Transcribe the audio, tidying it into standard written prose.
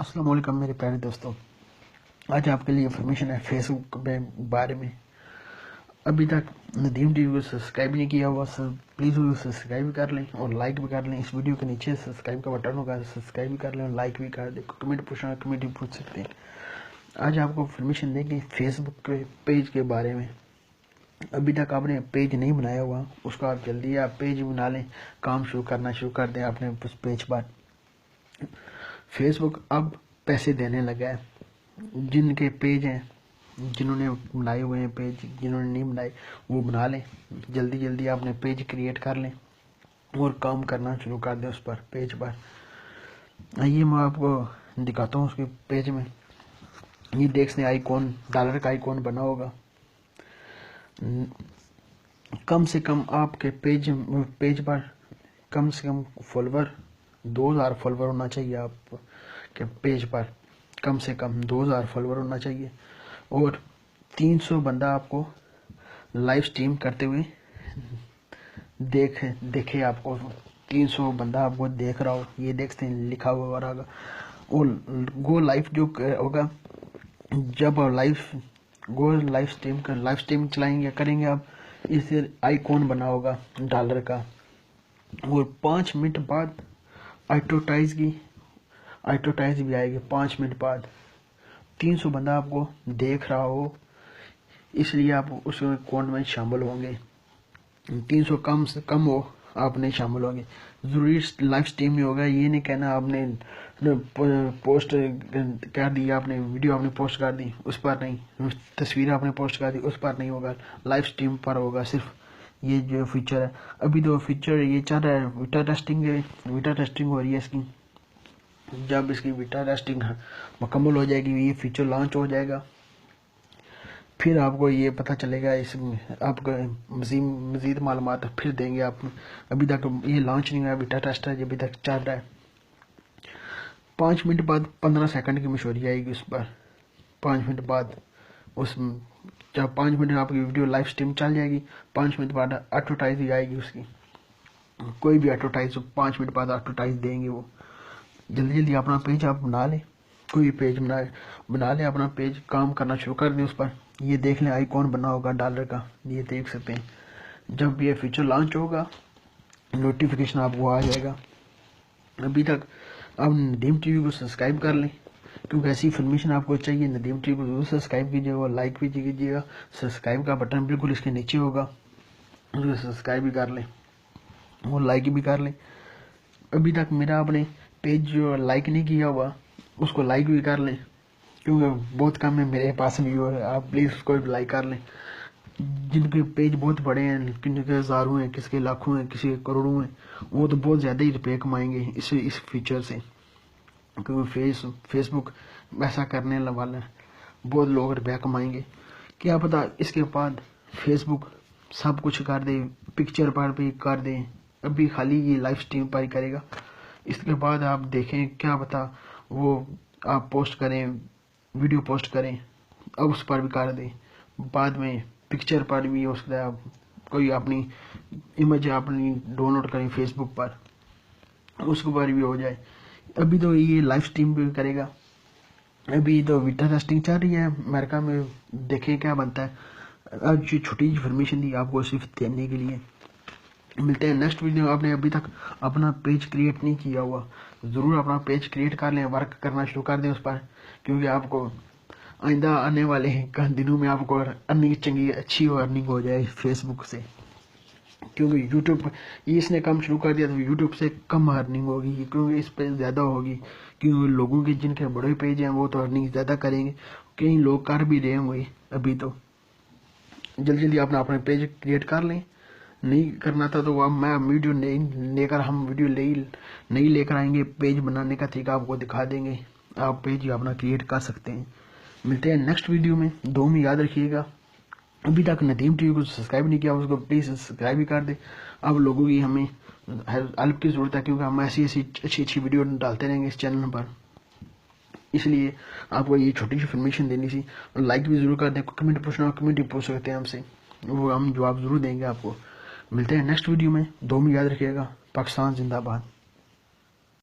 السلام علیکم میرے پیارے دوستوں، آج آپ کے لیے انفارمیشن ہے فیس بک کے بارے میں۔ ابھی تک ندیم ٹی وی کو سبسکرائب نہیں کیا ہوا پلیز وہ سبسکرائب کر لیں اور لائک بھی کر لیں۔ اس ویڈیو کے نیچے سبسکرائب کا بٹن ہوگا، سبسکرائب بھی کر لیں اور لائک بھی کر دیں۔ کمنٹ پوچھنا کمنٹ بھی پوچھ سکتے ہیں۔ آج آپ کو انفارمیشن دیں گے فیس بک کے پیج کے بارے میں۔ ابھی تک آپ نے پیج نہیں بنایا ہوا، اس کو آپ جلدی پیج بنا لیں، کام کرنا شروع کر دیں اپنے پیج پر۔ فیس بک اب پیسے دینے لگا ہے۔ جن کے پیج ہیں، جنہوں نے بنائے ہوئے ہیں پیج، جنہوں نے نہیں بنائے وہ بنا لیں، جلدی جلدی اپنے پیج کریٹ کر لیں اور کام کرنا شروع کر دیں اس پر پیج پر۔ آئیے میں آپ کو دکھاتا ہوں اس کے پیج میں۔ یہ دیکھ سکتے آئیکن، ڈالر کا آئیکن بنا ہوگا۔ کم سے کم آپ کے پیج پر کم سے کم فالوور 2000 فالوور ہونا چاہیے۔ آپ کے پیج پر کم سے کم 2000 فالوور ہونا چاہیے اور 300 بندہ آپ کو لائیو سٹریم کرتے ہوئے دیکھے آپ کو 300 بندہ آپ کو دیکھ رہا ہو، یہ دیکھتے ہیں لکھا ہوا رہا۔ اور گو لائف جو ہوگا، جب لائیو سٹریم چلائیں گے کریں گے، آپ اس آئیکن بنا ہوگا ڈالر کا، اور 5 منٹ بعد ایڈورٹائز بھی آئے گی۔ 5 منٹ بعد 300 بندہ آپ کو دیکھ رہا ہو، اس لیے آپ اس اکاؤنٹ میں شامل ہوں گے۔ 300 کم سے کم ہو آپ نہیں شامل ہوں گے۔ ضروری لائیو سٹریم میں ہوگا، یہ نہیں کہنا آپ نے پوسٹ کر دی، آپ نے ویڈیو آپ نے پوسٹ کر دی اس پر نہیں، تصویر آپ نے پوسٹ کر دی اس پر نہیں ہوگا، لائیو سٹریم پر ہوگا صرف۔ یہ جو فیچر ہے، ابھی تو فیچر یہ چل رہا ہے، بیٹا ٹیسٹنگ ہو رہی ہے اس کی۔ جب اس کی بیٹا ٹیسٹنگ مکمل ہو جائے گی، یہ فیچر لانچ ہو جائے گا، پھر آپ کو یہ پتہ چلے گا، اس میں آپ کو مزید معلومات پھر دیں گے آپ۔ ابھی تک یہ لانچ نہیں ہوا، بیٹا ٹیسٹ ہے ابھی تک چل رہا ہے۔ 5 منٹ بعد 15 سیکنڈ کی مشہوری آئے گی اس پر۔ 5 منٹ بعد جب 5 منٹ آپ کی ویڈیو لائیو سٹریم چل جائے گی، 5 منٹ بعد ایڈورٹائز بھی آئے گی اس کی۔ کوئی بھی ایڈورٹائز 5 منٹ بعد ایڈورٹائز دیں گے وہ۔ جلدی جلدی اپنا پیج آپ بنا لیں، کوئی پیج بنا لیں اپنا پیج، کام کرنا شروع کر دیں اس پر۔ یہ دیکھ لیں آئیکن بنا ہوگا ڈالر کا، یہ دیکھ سکتے ہیں۔ جب یہ فیچر لانچ ہوگا نوٹیفیکیشن آپ کو آ جائے گا۔ ابھی تک آپ ندیم ٹی وی کو سبسکرائب کر لیں، کیونکہ ایسی انفارمیشن آپ کو چاہیے۔ ندیم ٹی وی کو ضرور سبسکرائب کیجیے گا، لائک بھی کیجیے گا۔ سبسکرائب کا بٹن بالکل اس کے نیچے ہوگا، اس کو سبسکرائب بھی کر لیں اور لائک بھی کر لیں۔ ابھی تک میرا آپ نے پیج جو لائک نہیں کیا ہوا اس کو لائک بھی کر لیں، کیونکہ بہت کم ہے میرے پاس ویور ہے، آپ پلیز اس کو بھی لائک کر لیں۔ جن کے پیج بہت بڑے ہیں، کن کے ہزاروں ہیں، کس کے لاکھوں ہیں، کسی کے کروڑوں ہیں، وہ تو بہت زیادہ ہی روپے کمائیں گے اس فیچر سے، کیونکہ فیس بک ایسا کرنے والا ہے، بہت لوگ روپیہ کمائیں گے۔ کیا پتا اس کے بعد فیس بک سب کچھ کر دے، پکچر پر بھی کر دیں، ابھی خالی یہ لائیو سٹریم پر ہی کرے گا۔ اس کے بعد آپ دیکھیں، کیا پتا وہ آپ پوسٹ کریں، ویڈیو پوسٹ کریں، اب اس پر بھی کر دیں، بعد میں پکچر پر بھی ہو سکتا ہے آپ کوئی اپنی امیج اپنی ڈاؤن لوڈ کریں فیس بک پر، اس کے پر بھی ہو جائے۔ ابھی تو یہ لائیو سٹریم بھی کرے گا۔ ابھی تو بیٹا ٹیسٹنگ چل رہی ہے امریکہ میں، دیکھیں کیا بنتا ہے۔ آج چھوٹی انفارمیشن دی آپ کو صرف دینے کے لیے۔ ملتے ہیں نیکسٹ ویڈیو۔ آپ نے ابھی تک اپنا پیج کریٹ نہیں کیا ہوا، ضرور اپنا پیج کریٹ کر لیں، ورک کرنا شروع کر دیں اس پر، کیونکہ آپ کو آئندہ آنے والے دنوں میں آپ کو ارننگ چنگی اچھی ارننگ ہو جائے فیس بک سے، کیونکہ یوٹیوب اس نے کم شروع کر دیا تو یوٹیوب سے کم ارننگ ہوگی، کیونکہ اس پہ زیادہ ہوگی، کیونکہ لوگوں کے جن کے بڑے پیج ہیں وہ تو ارننگ زیادہ کریں گے، کئی لوگ کر بھی رہے ہوں گے ابھی تو۔ جلدی جلدی اپنا پیج کریٹ کر لیں۔ نہیں کرنا تھا تو میں ویڈیو ہم ویڈیو نہیں لے کر آئیں گے، پیج بنانے کا طریقہ آپ کو دکھا دیں گے، آپ پیج اپنا کریٹ کر سکتے ہیں۔ ملتے ہیں نیکسٹ ویڈیو میں، دو میں یاد رکھیے گا۔ ابھی تک ندیم ٹی وی کو سبسکرائب نہیں کیا، اس کو پلیز سبسکرائب بھی کر دیں۔ اب لوگوں کی ہمیں ہیلپ کی ضرورت ہے، کیونکہ ہم ایسی اچھی ویڈیو ڈالتے رہیں گے اس چینل پر، اس لیے آپ کو یہ چھوٹی سی انفارمیشن دینی سی۔ اور لائک بھی ضرور کر دیں، کمنٹ پوچھنا کمنٹ بھی پوچھ سکتے ہیں ہم سے، وہ ہم جواب ضرور دیں گے آپ کو۔ ملتے ہیں نیکسٹ ویڈیو میں، دو میں یاد رکھیے گا۔ پاکستان زندہ باد۔